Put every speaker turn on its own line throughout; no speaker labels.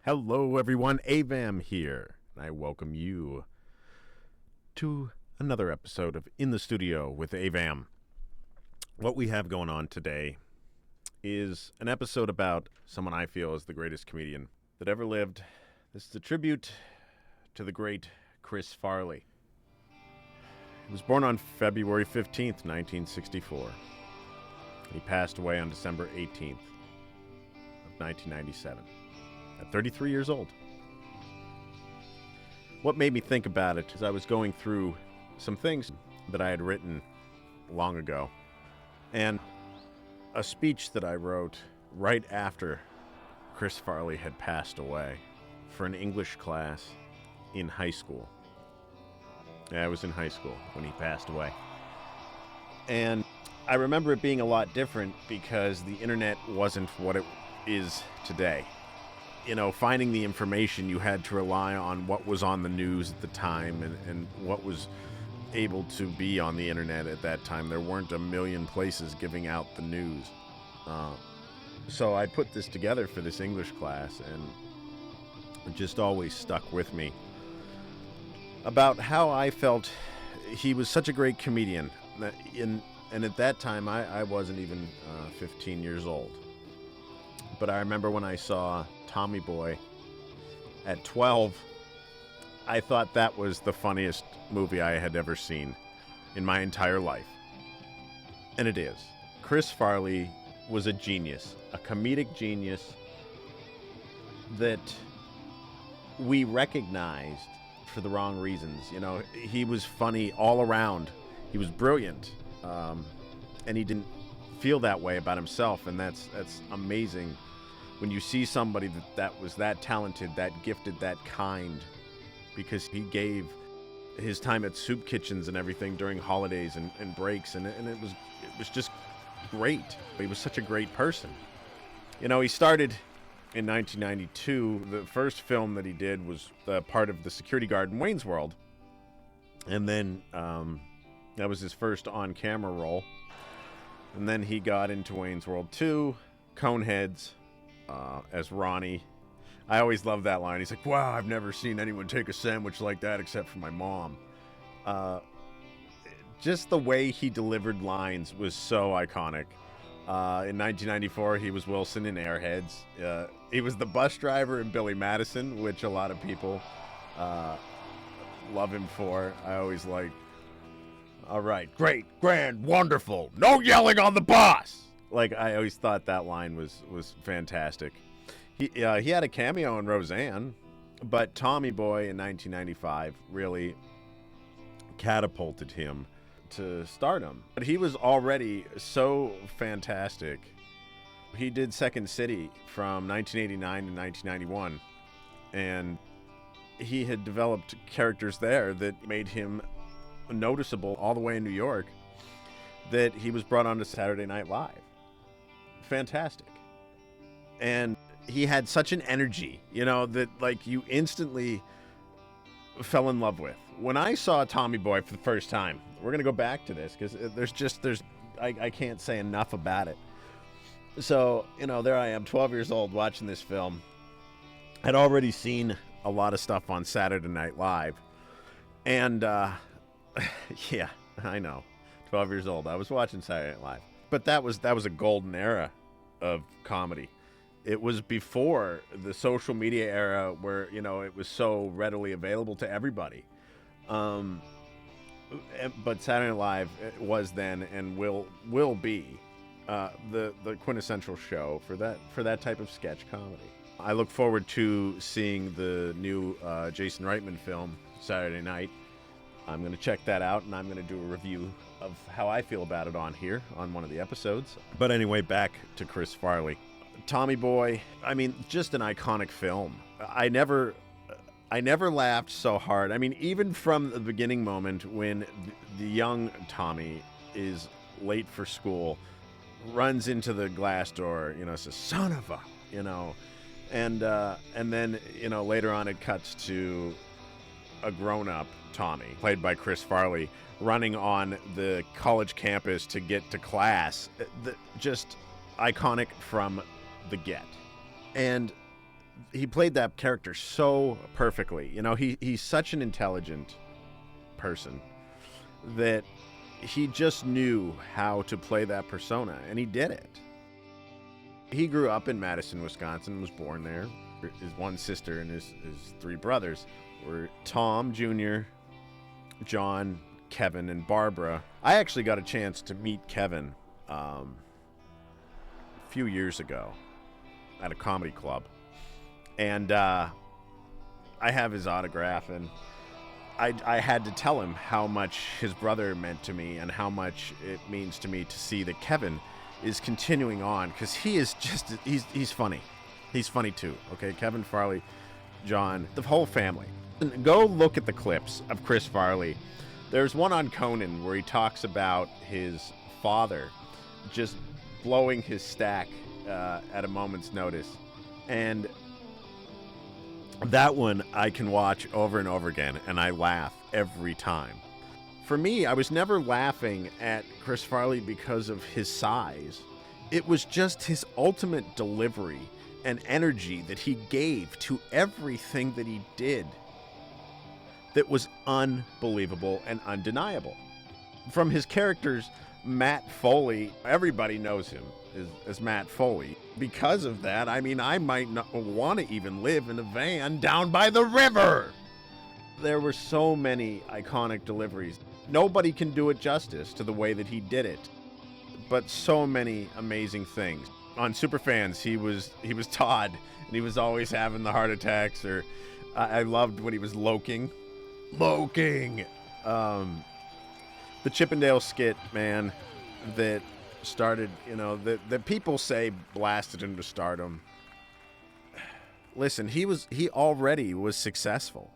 Hello, everyone. Avam here, and I welcome you to another episode of In the Studio with Avam. What we have going on today is an episode about someone I feel is the greatest comedian that ever lived. This is a tribute to the great Chris Farley. He was born on February 15th, 1964. He passed away on December 18th of 1997. At 33 years old. What made me think about it is I was going through some things that I had written long ago, and a speech that I wrote right after Chris Farley had passed away for an English class in high school. Yeah, I was in high school when he passed away. And I remember it being a lot different because the internet wasn't what it is today. You know, finding the information, you had to rely on what was on the news at the time and what was able to be on the internet at that time. There weren't a million places giving out the news. So I put this together for this English class, and it just always stuck with me about how I felt he was such a great comedian. And at that time, I wasn't even 15 years old. But I remember when I saw Tommy Boy at 12, I thought that was the funniest movie I had ever seen in my entire life. And it is. Chris Farley was a genius, a comedic genius that we recognized for the wrong reasons. You know, he was funny all around. He was brilliant. And he didn't feel that way about himself, and that's amazing when you see somebody that was that talented, that gifted, that kind, because he gave his time at soup kitchens and everything during holidays and breaks, and it was just great. He was such a great person. You know, he started in 1992. The first film that he did was part of the security guard in Wayne's World, and then that was his first on-camera role. And then he got into Wayne's World 2, Coneheads, as Ronnie. I always love that line. He's like, wow, I've never seen anyone take a sandwich like that except for my mom. Just the way he delivered lines was so iconic. In 1994, he was Wilson in Airheads. He was the bus driver in Billy Madison, which a lot of people love him for. I always like, all right, great, grand, wonderful, no yelling on the bus. Like, I always thought that line was fantastic. He had a cameo in Roseanne, but Tommy Boy in 1995 really catapulted him to stardom. But he was already so fantastic. He did Second City from 1989 to 1991, and he had developed characters there that made him noticeable all the way in New York, that he was brought on to Saturday Night Live. Fantastic. And he had such an energy, you know, that like you instantly fell in love with. When I saw Tommy Boy for the first time, we're going to go back to this because I can't say enough about it. So, you know, there I am, 12 years old, watching this film. I'd already seen a lot of stuff on Saturday Night Live. And, yeah, I know. 12 years old. I was watching Saturday Night Live. But that was a golden era of comedy. It was before the social media era where, you know, it was so readily available to everybody. But Saturday Night Live was then and will be the quintessential show for that type of sketch comedy. I look forward to seeing the new Jason Reitman film, Saturday Night. I'm going to check that out, and I'm going to do a review of how I feel about it on here, on one of the episodes. But anyway, back to Chris Farley. Tommy Boy, I mean, just an iconic film. I never laughed so hard. I mean, even from the beginning moment when the young Tommy is late for school, runs into the glass door, you know, says, son of a, you know, and then, you know, later on it cuts to a grown-up Tommy, played by Chris Farley, running on the college campus to get to class. Just iconic from the get. And he played that character so perfectly. You know, he's such an intelligent person that he just knew how to play that persona, and he did it. He grew up in Madison, Wisconsin, was born there. His one sister and his three brothers were Tom Jr., John, Kevin, and Barbara. I actually got a chance to meet Kevin a few years ago at a comedy club. And I have his autograph, and I had to tell him how much his brother meant to me and how much it means to me to see that Kevin is continuing on, because he is just, he's funny. He's funny too, okay? Kevin Farley, John, the whole family. And go look at the clips of Chris Farley. There's one on Conan where he talks about his father just blowing his stack at a moment's notice. And that one I can watch over and over again, and I laugh every time. For me, I was never laughing at Chris Farley because of his size. It was just his ultimate delivery and energy that he gave to everything that he did that was unbelievable and undeniable. From his characters, Matt Foley, everybody knows him as Matt Foley. Because of that, I mean, I might not want to even live in a van down by the river. There were so many iconic deliveries. Nobody can do it justice to the way that he did it. But so many amazing things. On Superfans, he was Todd, and he was always having the heart attacks. Or I loved when he was loking. The Chippendale skit, man, that started, you know, that people say blasted him to stardom. Listen, he already was successful.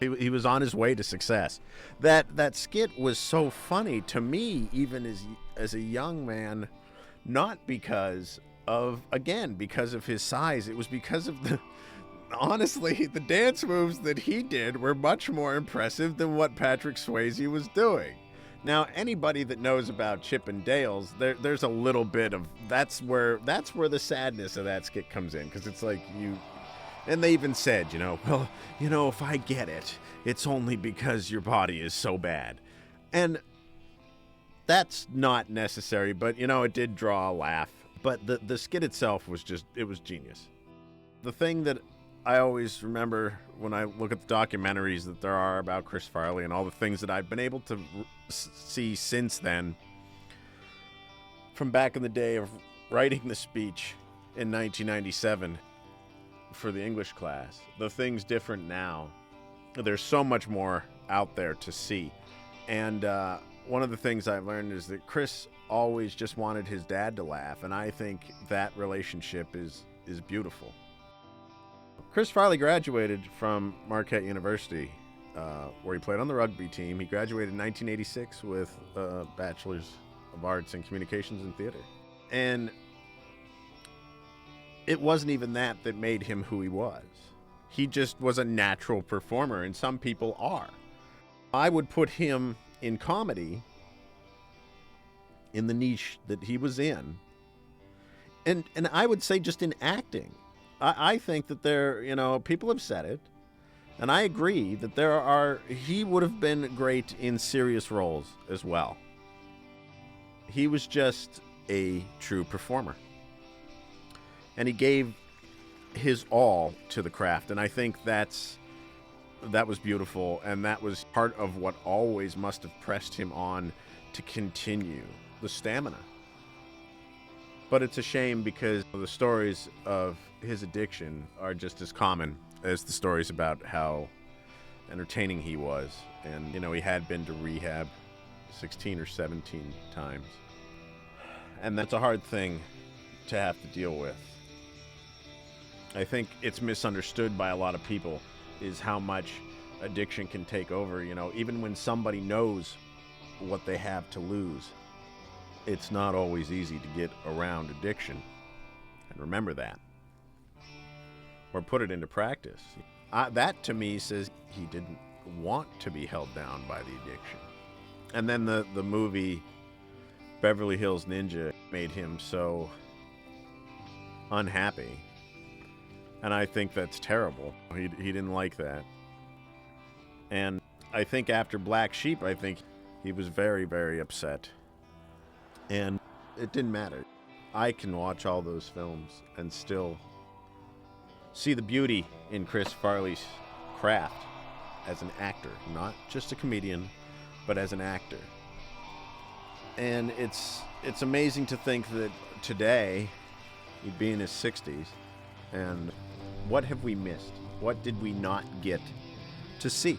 He was on his way to success. That skit was so funny to me, even as a young man, not because of his size. It was because of honestly, the dance moves that he did were much more impressive than what Patrick Swayze was doing. Now, anybody that knows about Chip and Dale's, there's a little bit of that's where the sadness of that skit comes in, because it's like and they even said, well, if I get it, it's only because your body is so bad. And that's not necessary, but, it did draw a laugh. But the skit itself was it was genius. The thing that I always remember when I look at the documentaries that there are about Chris Farley and all the things that I've been able to see since then, from back in the day of writing the speech in 1997 for the English class, the thing's different now. There's so much more out there to see. And one of the things I've learned is that Chris always just wanted his dad to laugh, and I think that relationship is beautiful. Chris Farley graduated from Marquette University, where he played on the rugby team. He graduated in 1986 with a Bachelor's of Arts in Communications and Theater. And it wasn't even that made him who he was. He just was a natural performer, and some people are. I would put him in comedy in the niche that he was in. And I would say just in acting. I think that people have said it, and I agree that he would have been great in serious roles as well. He was just a true performer. And he gave his all to the craft, and I think that was beautiful, and that was part of what always must have pressed him on to continue, the stamina. But it's a shame because the stories of his addiction are just as common as the stories about how entertaining he was. And, he had been to rehab 16 or 17 times. And that's a hard thing to have to deal with. I think it's misunderstood by a lot of people is how much addiction can take over. Even when somebody knows what they have to lose, it's not always easy to get around addiction. And remember that. Or put it into practice. That to me says he didn't want to be held down by the addiction. And then the movie Beverly Hills Ninja made him so unhappy And I think that's terrible. He didn't like that. And I think after Black Sheep, I think he was very, very upset. And it didn't matter. I can watch all those films and still see the beauty in Chris Farley's craft as an actor, not just a comedian, but as an actor. And it's amazing to think that today he'd be in his 60s, and what have we missed? What did we not get to see?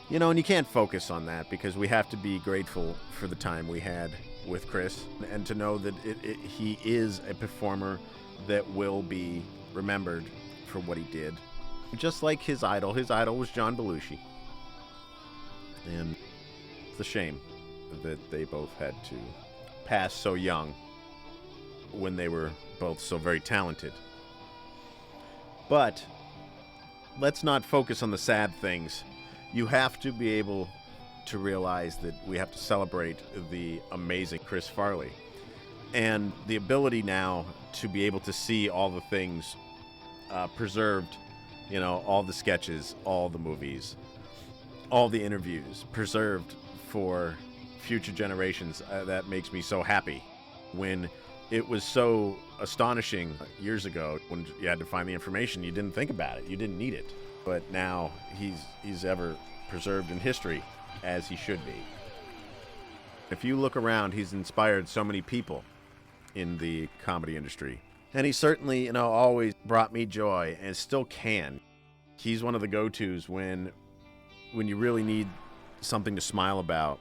You know, and you can't focus on that because we have to be grateful for the time we had with Chris and to know that he is a performer that will be remembered for what he did. Just like his idol was John Belushi. And it's a shame that they both had to pass so young when they were both so very talented. But let's not focus on the sad things. You have to be able to realize that we have to celebrate the amazing Chris Farley and the ability now to be able to see all the things preserved, you know, all the sketches, all the movies, all the interviews preserved for future generations. That makes me so happy. When it was so astonishing years ago, when you had to find the information, you didn't think about it, you didn't need it. But now he's ever preserved in history, as he should be. If you look around, he's inspired so many people in the comedy industry. And he certainly, you know, always brought me joy and still can. He's one of the go-tos when you really need something to smile about.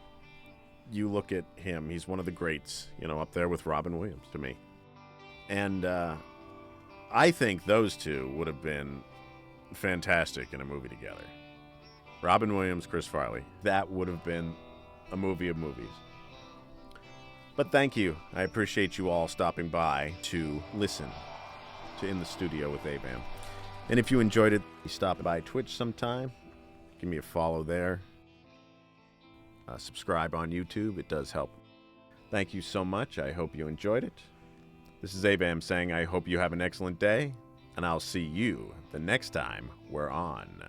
You look at him, he's one of the greats, you know, up there with Robin Williams to me. And I think those two would have been fantastic in a movie together. Robin Williams, Chris Farley. That would have been a movie of movies. But thank you. I appreciate you all stopping by to listen to In the Studio with Abam. And if you enjoyed it, you stop by Twitch sometime. Give me a follow there. Subscribe on YouTube. It does help. Thank you so much. I hope you enjoyed it. This is Abam saying I hope you have an excellent day, and I'll see you the next time we're on.